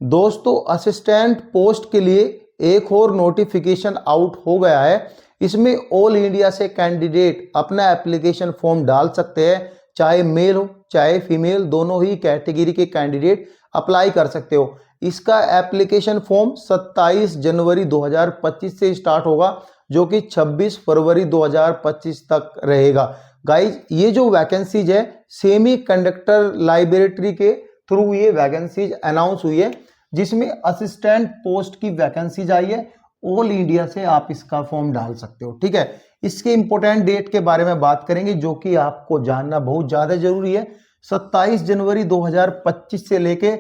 दोस्तों assistant post के लिए एक और नोटिफिकेशन आउट हो गया है। इसमें ऑल इंडिया से कैंडिडेट अपना एप्लीकेशन फॉर्म डाल सकते हैं, चाहे मेल हो चाहे फीमेल, दोनों ही कैटेगरी के कैंडिडेट अप्लाई कर सकते हो। इसका एप्लीकेशन फॉर्म 27 जनवरी 2025 से स्टार्ट होगा, जो कि 26 फरवरी 2025 तक रहेगा। गाइज, ये जो वैकेंसीज है सेमी कंडक्टर लाइब्रेटरी के थ्रू ये वैकेंसीज अनाउंस हुई है, जिसमें असिस्टेंट पोस्ट की वैकेंसीज आई है। ऑल इंडिया से आप इसका फॉर्म डाल सकते हो। ठीक है, इसके इंपोर्टेंट डेट के बारे में बात करेंगे, जो कि आपको जानना बहुत ज्यादा जरूरी है। 27 जनवरी 2025 से लेके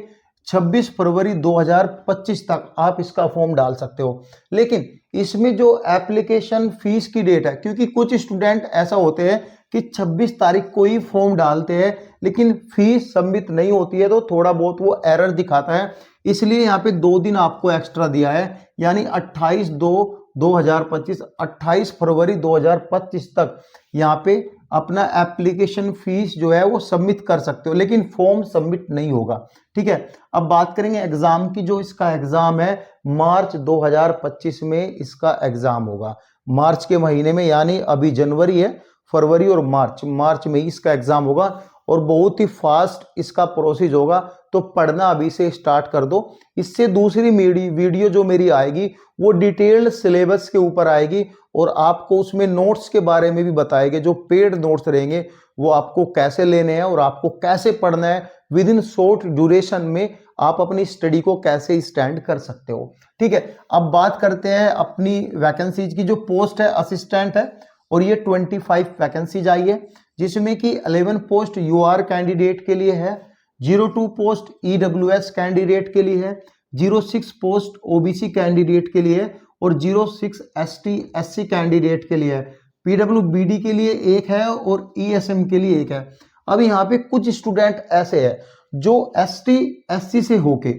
26 फरवरी 2025 तक आप इसका फॉर्म डाल सकते हो। लेकिन इसमें जो एप्लीकेशन फीस की डेट है, क्योंकि कुछ स्टूडेंट ऐसा होते हैं कि 26 तारीख को ही फॉर्म डालते हैं लेकिन फीस सबमिट नहीं होती है, तो थोड़ा बहुत वो एरर दिखाता है। इसलिए यहाँ पे 2 दिन आपको एक्स्ट्रा दिया है, यानी 28/2/2025 28 फरवरी 2025 तक यहाँ पे अपना एप्लीकेशन फीस जो है वो सबमिट कर सकते हो, लेकिन फॉर्म सबमिट नहीं होगा। ठीक है, अब बात करेंगे एग्जाम की। जो इसका एग्जाम है मार्च 2025 में इसका एग्जाम होगा, मार्च के महीने में, यानी अभी जनवरी है, फरवरी और मार्च में इसका एग्जाम होगा और बहुत ही फास्ट इसका प्रोसेस होगा। तो पढ़ना अभी से स्टार्ट कर दो। इससे दूसरी वीडियो जो मेरी आएगी वो डिटेल्ड सिलेबस के ऊपर आएगी और आपको उसमें नोट्स के बारे में भी बताएंगे। जो पेड नोट्स रहेंगे वो आपको कैसे लेने हैं और आपको कैसे पढ़ना है, विद इन शॉर्ट ड्यूरेशन में आप अपनी स्टडी को कैसे स्टैंड कर सकते हो। ठीक है, अब बात करते हैं अपनी वैकेंसीज की। जो पोस्ट है असिस्टेंट है और ये 25 वैकेंसीज आई है, जिसमें कि 11 पोस्ट यूआर कैंडिडेट के लिए है, 02 पोस्ट ईडब्ल्यूएस कैंडिडेट के लिए है, 06 पोस्ट ओबीसी कैंडिडेट के लिए है और 06 एसटी एससी कैंडिडेट के लिए है। पीडब्ल्यूबीडी के लिए एक है और ईएसएम के लिए एक है। अब यहाँ पे कुछ स्टूडेंट ऐसे हैं जो एसटी एससी से होके,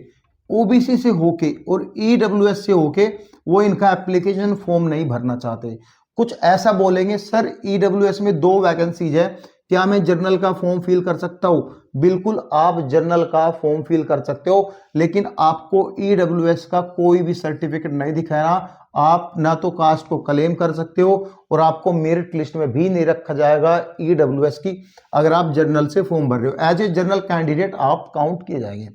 ओबीसी से होके और ईडब्ल्यूएस से होके वो इनका एप्लीकेशन फॉर्म नहीं भरना चाहते। कुछ ऐसा बोलेंगे, सर ईडब्ल्यूएस में 2 वैकेंसीज है, क्या मैं जर्नल का फॉर्म फिल कर सकता हूं? बिल्कुल, आप जर्नल का फॉर्म फिल कर सकते हो, लेकिन आपको ईडब्ल्यूएस का कोई भी सर्टिफिकेट नहीं दिखाना। आप ना तो कास्ट को क्लेम कर सकते हो और आपको मेरिट लिस्ट में भी नहीं रखा जाएगा ईडब्ल्यूएस की, अगर आप जर्नल से फॉर्म भर रहे हो। एज ए जनरल कैंडिडेट आप काउंट किए जाएंगे।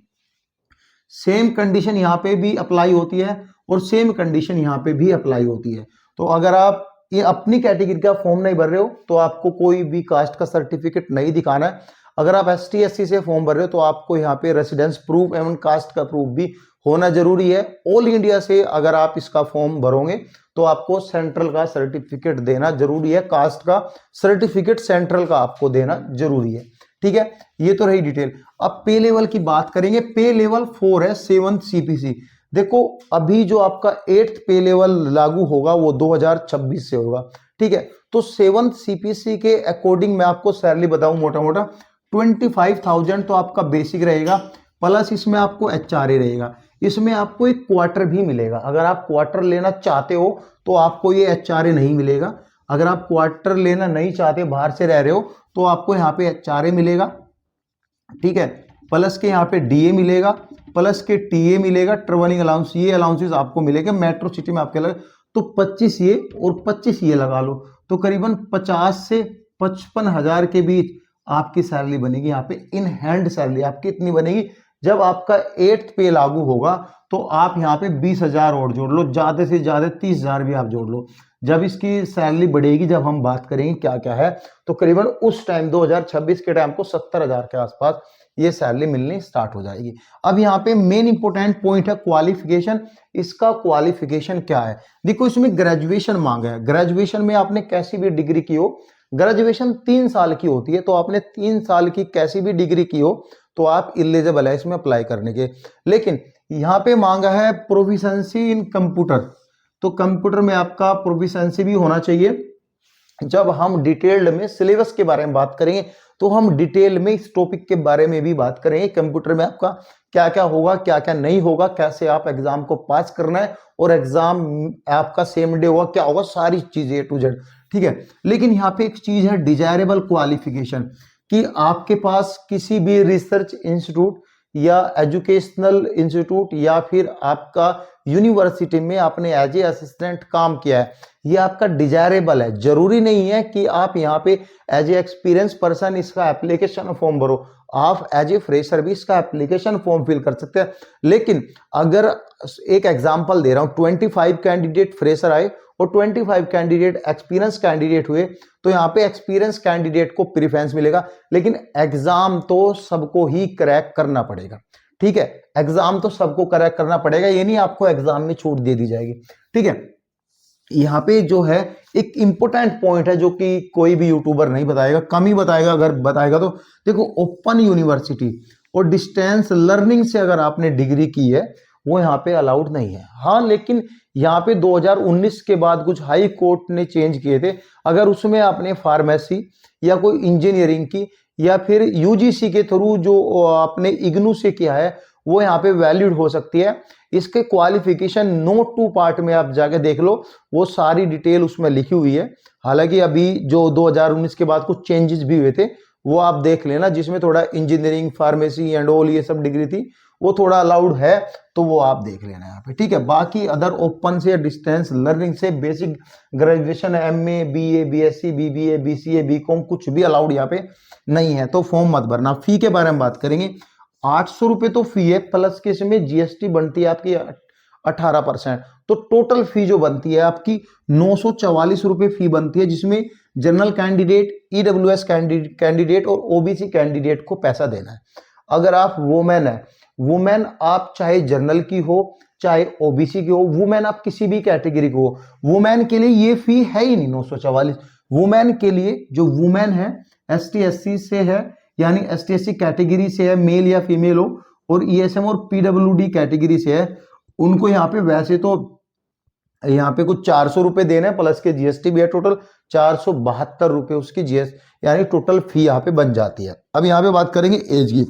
सेम कंडीशन यहाँ पे भी अप्लाई होती है और सेम कंडीशन यहाँ पे भी अप्लाई होती है। तो अगर आप ये अपनी कैटेगरी का फॉर्म नहीं भर रहे हो तो आपको कोई भी कास्ट का सर्टिफिकेट नहीं दिखाना है। अगर आप एसटी एससी से फॉर्म भर रहे हो तो आपको यहाँ पे रेसिडेंस प्रूफ एवं कास्ट का प्रूफ भी होना जरूरी है। ऑल इंडिया से अगर आप इसका फॉर्म भरोगे तो आपको सेंट्रल का सर्टिफिकेट देना जरूरी है, कास्ट का सर्टिफिकेट सेंट्रल का आपको देना जरूरी है। ठीक है, ये तो रही डिटेल। अब पे लेवल की बात करेंगे। पे लेवल 4 है 7th सीपीसी। देखो, अभी जो आपका 8th पे लेवल लागू होगा वो 2026 से होगा। ठीक है, तो 7th सीपीसी के अकॉर्डिंग मैं आपको सैलरी बताऊं, मोटा मोटा 25,000 तो आपका बेसिक रहेगा, प्लस इसमें आपको एचआरए रहेगा। इसमें आपको एक क्वार्टर भी मिलेगा। अगर आप क्वार्टर लेना चाहते हो तो आपको ये एचआरए नहीं मिलेगा। अगर आप क्वार्टर लेना नहीं चाहते, बाहर से रह रहे हो, तो आपको यहाँ पे एचआरए मिलेगा। ठीक है, प्लस के यहाँ पे डीए मिलेगा, प्लस के टीए मिलेगा, ट्रेवलिंग अलाउंस, ये अलाउंसेस आपको मिलेगा। मेट्रो सिटी में आपके लगे तो 25 ये और 25 ये लगा लो, तो करीबन 50 से 55 हजार के बीच आपकी सैलरी बनेगी। यहाँ पे इन हैंड सैलरी आपकी इतनी बनेगी। जब आपका 8th पे लागू होगा तो आप यहाँ पे 20,000 और जोड़ लो, ज्यादा से ज्यादा 30,000 भी आप जोड़ लो। जब इसकी सैलरी बढ़ेगी, जब हम बात करेंगे क्या क्या है, तो करीबन उस टाइम 2026 के टाइम को 70,000 के आसपास ये सैलरी मिलनी स्टार्ट हो जाएगी। अब यहाँ पे मेन इंपोर्टेंट पॉइंट है क्वालिफिकेशन। इसका क्वालिफिकेशन क्या है? देखो, इसमें ग्रेजुएशन मांगा है। ग्रेजुएशन में आपने कैसी भी डिग्री की हो, ग्रेजुएशन 3 साल की होती है, तो आपने 3 साल की कैसी भी डिग्री की हो तो आप इलिजिबल है इसमें अप्लाई करने के। लेकिन यहाँ पे मांगा है प्रोफिशिएंसी इन कंप्यूटर, तो कंप्यूटर में आपका प्रोफिशिएंसी भी होना चाहिए। जब हम डिटेल्ड में सिलेबस के बारे में बात करेंगे तो हम डिटेल में इस टॉपिक के बारे में भी बात करेंगे। कंप्यूटर में आपका क्या क्या होगा, क्या क्या नहीं होगा, कैसे आप एग्जाम को पास करना है और एग्जाम आपका सेम डे होगा, क्या होगा, सारी चीजें A to Z। ठीक है, लेकिन यहाँ पे एक चीज है डिजायरेबल क्वालिफिकेशन, कि आपके पास किसी भी रिसर्च इंस्टीट्यूट या एजुकेशनल इंस्टीट्यूट या फिर आपका यूनिवर्सिटी में आपने एज ए असिस्टेंट काम किया है, ये आपका डिजायरेबल है। जरूरी नहीं है कि आप यहाँ पे एज ए एक्सपीरियंस पर्सन इसका एप्लीकेशन फॉर्म भरो, आप एज ए फ्रेशर भी इसका एप्लीकेशन फॉर्म फिल कर सकते हैं। लेकिन अगर एक एग्जांपल दे रहा हूं, 25 कैंडिडेट फ्रेशर आए और 25 कैंडिडेट एक्सपीरियंस कैंडिडेट हुए, तो यहाँ पे एक्सपीरियंस कैंडिडेट को प्रेफरेंस मिलेगा, लेकिन एग्जाम तो सबको ही क्रैक करना पड़ेगा। ठीक है, एग्जाम तो सबको क्रैक करना पड़ेगा, ये नहीं आपको एग्जाम में छूट दे दी जाएगी। ठीक है, यहाँ पे जो है एक इंपॉर्टेंट पॉइंट है जो कि कोई भी यूट्यूबर नहीं बताएगा, कम ही बताएगा, अगर बताएगा तो देखो, ओपन यूनिवर्सिटी और डिस्टेंस लर्निंग से अगर आपने डिग्री की है वो यहाँ पे अलाउड नहीं है। हाँ, लेकिन यहाँ पे 2019 के बाद कुछ हाई कोर्ट ने चेंज किए थे, अगर उसमें आपने फार्मेसी या कोई इंजीनियरिंग की या फिर यूजीसी के थ्रू जो आपने इग्नू से किया है वो यहाँ पे वैलिड हो सकती है। इसके क्वालिफिकेशन नोट 2 पार्ट में आप जाके देख लो, वो सारी डिटेल उसमें लिखी हुई है। हालांकि अभी जो 2019 के बाद कुछ चेंजेस भी हुए थे वो आप देख लेना, जिसमें थोड़ा इंजीनियरिंग फार्मेसी एंड ऑल ये सब डिग्री थी वो थोड़ा अलाउड है, तो वो आप देख लेना यहाँ पे। ठीक है, बाकी अदर ओपन से डिस्टेंस लर्निंग से basic graduation, MA, BA, BSc, BBA, BCA, BCom कुछ भी अलाउड यहाँ पे नहीं है, तो फॉर्म मत भरना। फी के बारे में बात करेंगे, 800 रुपए तो फी है, प्लस के इसमें जीएसटी बनती है आपकी 18%, तो टोटल फी जो बनती है आपकी 944 रुपए फी बनती है, जिसमें जनरल कैंडिडेट, ईडब्ल्यूएस कैंडिडेट और ओबीसी कैंडिडेट को पैसा देना है। अगर आप वुमेन है, वुमेन आप चाहे जनरल की हो चाहे ओबीसी की हो, वुमेन आप किसी भी कैटेगरी को हो, वुमेन के लिए ये फी है ही नहीं 944। वुमेन के लिए जो वुमेन है एसटी एससी से है, यानी एसटी एससी कैटेगरी से है, मेल या फीमेल हो, और ईएसएम और पीडब्ल्यूडी कैटेगरी से है, उनको यहाँ पे वैसे तो यहाँ पे कुछ 400 रुपए देना है, प्लस के जीएसटी भी है, टोटल 472 रुपए उसकी जीएस यानी टोटल फी यहाँ पे बन जाती है। अब यहाँ पे बात करेंगे एज की।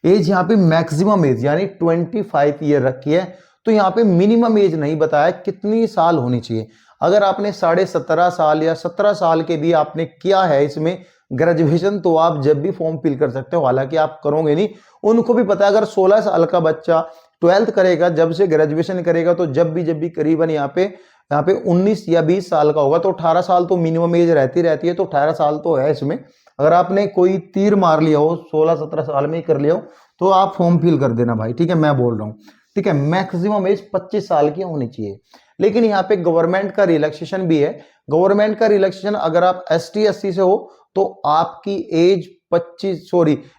एज यहाँ पे मैक्सिमम एज यानी 25 ईयर रखी है, तो यहाँ पे मिनिमम एज नहीं बताया कितनी साल होनी चाहिए। अगर आपने 17.5 साल या 17 साल के भी आपने किया है इसमें ग्रेजुएशन, तो आप जब भी फॉर्म फिल कर सकते हो, हालांकि आप करोगे नहीं, उनको भी पता है। अगर 16 साल का बच्चा 12th करेगा, जब से ग्रेजुएशन करेगा, तो जब भी करीबन यहाँ पे 19 या 20 साल का होगा, तो 18 साल तो मिनिमम एज रहती है, तो 18 साल तो है इसमें। अगर आपने कोई तीर मार लिया हो 16-17 साल में ही कर लिया हो, तो आप फॉर्म फिल कर देना भाई। ठीक है, मैं बोल रहा हूँ। ठीक है, मैक्सिमम एज 25 साल की होनी चाहिए, लेकिन यहाँ पे गवर्नमेंट का रिलैक्सेशन भी है। गवर्नमेंट का रिलैक्सेशन, अगर आप एसटी एससी से हो तो आपकी एज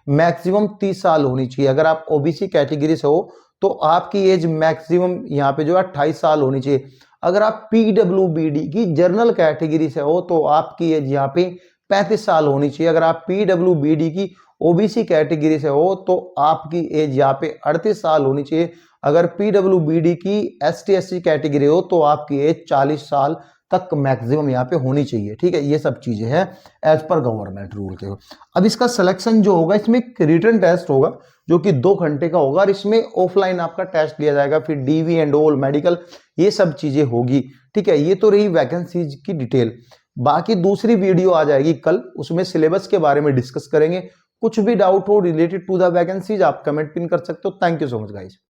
मैक्सिमम 30 साल होनी चाहिए। अगर आप ओबीसी कैटेगरी से हो तो आपकी एज मैक्सिमम यहाँ पे जो है 28 साल होनी चाहिए। अगर आप पीडब्ल्यूबीडी की जनरल कैटेगरी से हो तो आपकी एज यहाँ पे 35 साल होनी चाहिए। अगर आप पीडब्ल्यूबीडी की ओबीसी कैटेगरी से हो तो आपकी एज यहाँ पे 38 साल होनी चाहिए। अगर पीडब्ल्यूबीडी की एसटी एससी कैटेगरी हो तो आपकी एज 40 साल तक मैक्सिमम यहाँ पे होनी चाहिए। ठीक है, ये सब चीजें हैं एज पर गवर्नमेंट रूल के। अब इसका सिलेक्शन जो होगा, इसमें एक रिटन टेस्ट होगा जो कि 2 घंटे का होगा, और इसमें ऑफलाइन आपका टेस्ट लिया जाएगा, फिर डीवी एंड ऑल मेडिकल ये सब चीजें होगी। ठीक है, ये तो रही वैकेंसीज की डिटेल। बाकी दूसरी वीडियो आ जाएगी कल, उसमें सिलेबस के बारे में डिस्कस करेंगे। कुछ भी डाउट हो रिलेटेड टू द वैकेंसीज आप कमेंट पिन कर सकते हो। Thank you so much guys.